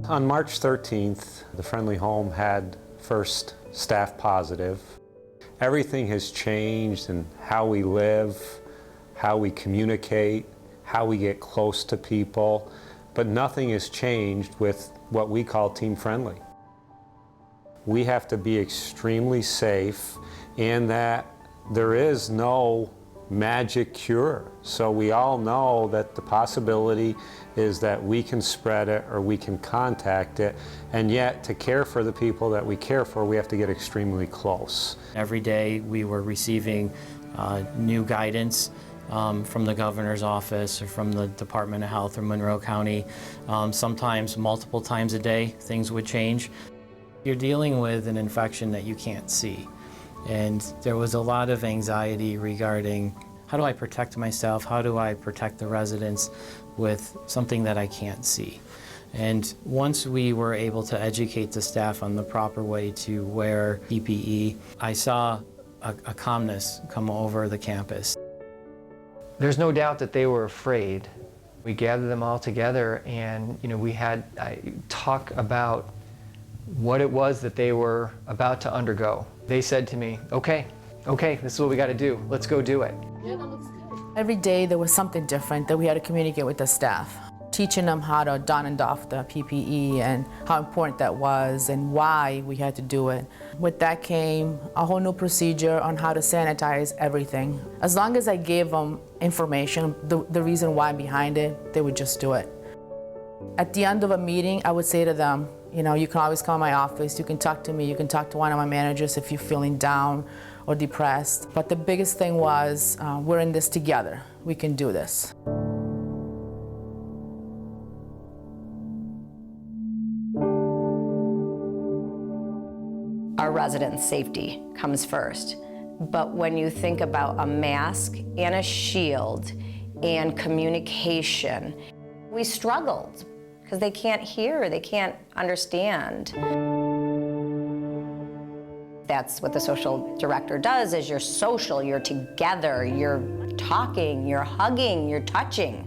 On March 13th, the Friendly Home had first staff positive. Everything has changed in how we live, how we communicate, how we get close to people, but nothing has changed with what we call Team Friendly. We have to be extremely safe in that there is no magic cure. So we all know that the possibility is that we can spread it or we can contact it, and yet to care for the people that we care for, we have to get extremely close. Every day we were receiving new guidance from the governor's office or from the Department of Health or Monroe County. Sometimes multiple times a day things would change. You're dealing with an infection that you can't see. And there was a lot of anxiety regarding how do I protect myself, how do I protect the residents with something that I can't see. And once we were able to educate the staff on the proper way to wear PPE, I saw a calmness come over the campus. There's no doubt that they were afraid. We gathered them all together and we had talk about what it was that they were about to undergo. They said to me, okay, this is what we got to do. Let's go do it. Every day there was something different that we had to communicate with the staff, teaching them how to don and doff the PPE and how important that was and why we had to do it. With that came a whole new procedure on how to sanitize everything. As long as I gave them information, the reason why behind it, they would just do it. At the end of a meeting, I would say to them, you can always call my office, you can talk to me, you can talk to one of my managers if you're feeling down or depressed. But the biggest thing was, we're in this together. We can do this. Our residents' safety comes first. But when you think about a mask and a shield and communication, we struggled because they can't hear, they can't understand. That's what the social director does, is you're social, you're together, you're talking, you're hugging, you're touching.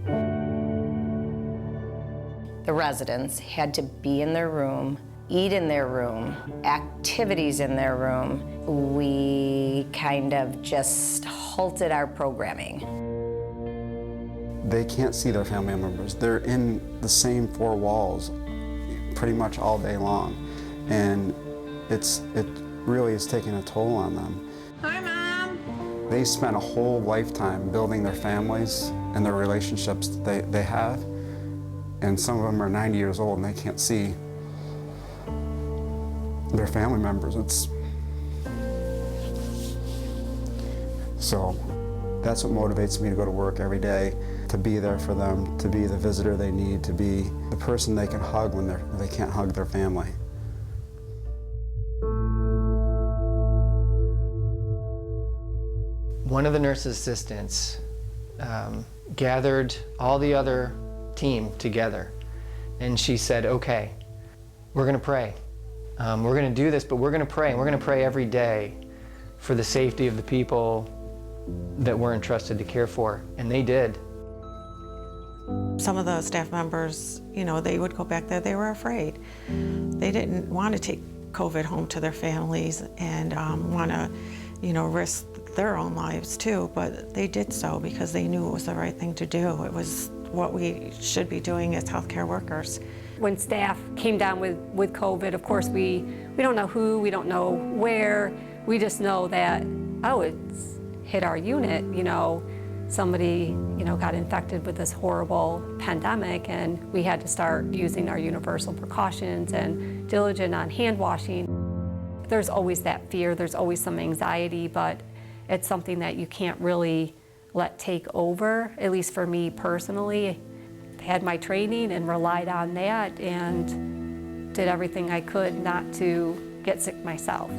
The residents had to be in their room, eat in their room, activities in their room. We kind of just halted our programming. They can't see their family members. They're in the same four walls pretty much all day long. And it really is taking a toll on them. Hi, Mom. They spent a whole lifetime building their families and their relationships that they have. And some of them are 90 years old and they can't see their family members. So that's what motivates me to go to work every day, to be there for them, to be the visitor they need, to be the person they can hug when they can't hug their family. One of the nurse assistants gathered all the other team together, and she said, okay, we're going to pray. We're going to do this, but we're going to pray, and we're going to pray every day for the safety of the people that we're entrusted to care for, and they did. Some of the staff members, they would go back there, they were afraid. They didn't want to take COVID home to their families and want to, risk their own lives too, but they did so because they knew it was the right thing to do. It was what we should be doing as healthcare workers. When staff came down with COVID, of course, we don't know who, we don't know where. We just know that, it's hit our unit, somebody, got infected with this horrible pandemic, and we had to start using our universal precautions and diligent on hand washing. There's always that fear, there's always some anxiety, but it's something that you can't really let take over, at least for me personally. I had my training and relied on that and did everything I could not to get sick myself.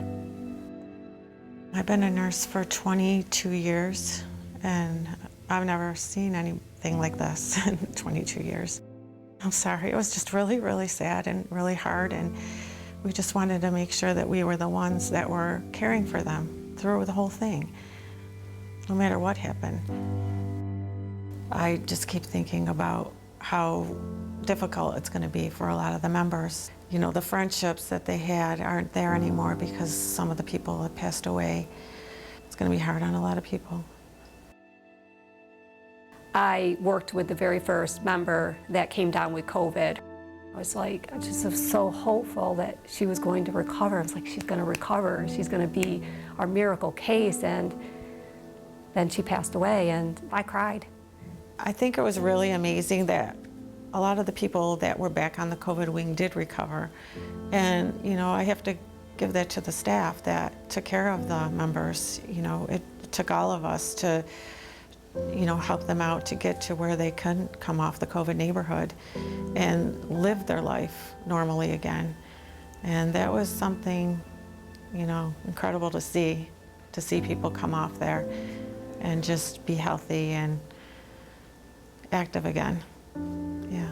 I've been a nurse for 22 years, and I've never seen anything like this in 22 years. I'm sorry, it was just really, really sad and really hard, and we just wanted to make sure that we were the ones that were caring for them through the whole thing, no matter what happened. I just keep thinking about how difficult it's going to be for a lot of the members. You know, the friendships that they had aren't there anymore because some of the people have passed away. It's going to be hard on a lot of people. I worked with the very first member that came down with COVID. I was like, I just was so hopeful that she was going to recover. I was like, she's going to recover. She's going to be our miracle case. And then she passed away, and I cried. I think it was really amazing that a lot of the people that were back on the COVID wing did recover. And, you know, I have to give that to the staff that took care of the members. You know, it took all of us to, you know, help them out to get to where they couldn't come off the COVID neighborhood and live their life normally again. And that was something, you know, incredible to see people come off there and just be healthy and active again. Yeah.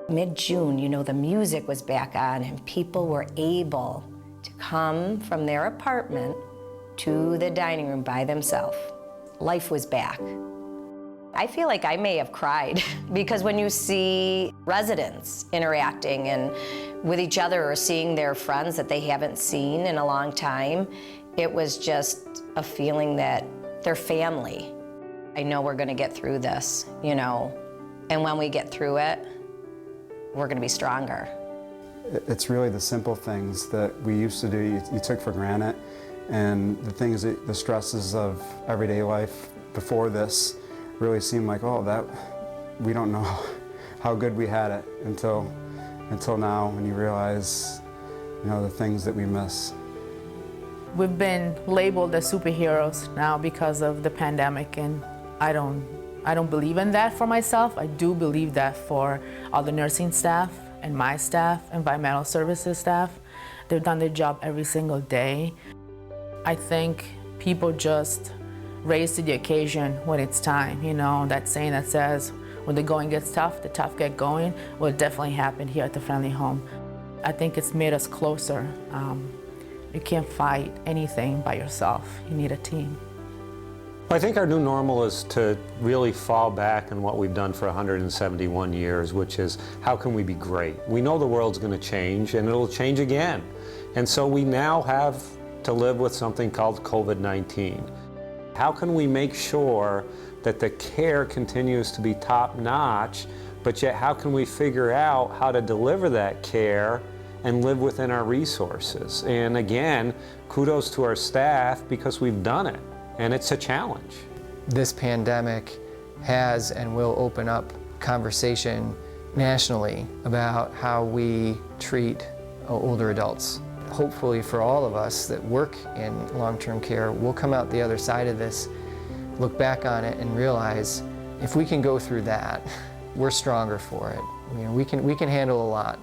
Mid-June, you know, the music was back on and people were able to come from their apartment to the dining room by themselves. Life was back. I feel like I may have cried because when you see residents interacting and with each other or seeing their friends that they haven't seen in a long time, it was just a feeling that they're family. I know we're gonna get through this, you know, and when we get through it, we're gonna be stronger. It's really the simple things that we used to do, you took for granted, and the things, the stresses of everyday life before this really seemed like, oh, that, we don't know how good we had it until now, when you realize, you know, the things that we miss. We've been labeled as superheroes now because of the pandemic, and I don't believe in that for myself. I do believe that for all the nursing staff and my staff, environmental services staff. They've done their job every single day. I think people just raise to the occasion when it's time. You know, that saying that says, when the going gets tough, the tough get going. Well, it definitely happened here at the Friendly Home. I think it's made us closer. You can't fight anything by yourself. You need a team. I think our new normal is to really fall back on what we've done for 171 years, which is how can we be great? We know the world's going to change, and it'll change again. And so we now have to live with something called COVID-19. How can we make sure that the care continues to be top-notch, but yet how can we figure out how to deliver that care and live within our resources? And again, kudos to our staff because we've done it. And it's a challenge. This pandemic has and will open up conversation nationally about how we treat older adults. Hopefully for all of us that work in long-term care, we'll come out the other side of this, look back on it and realize if we can go through that, we're stronger for it. You know, we can handle a lot.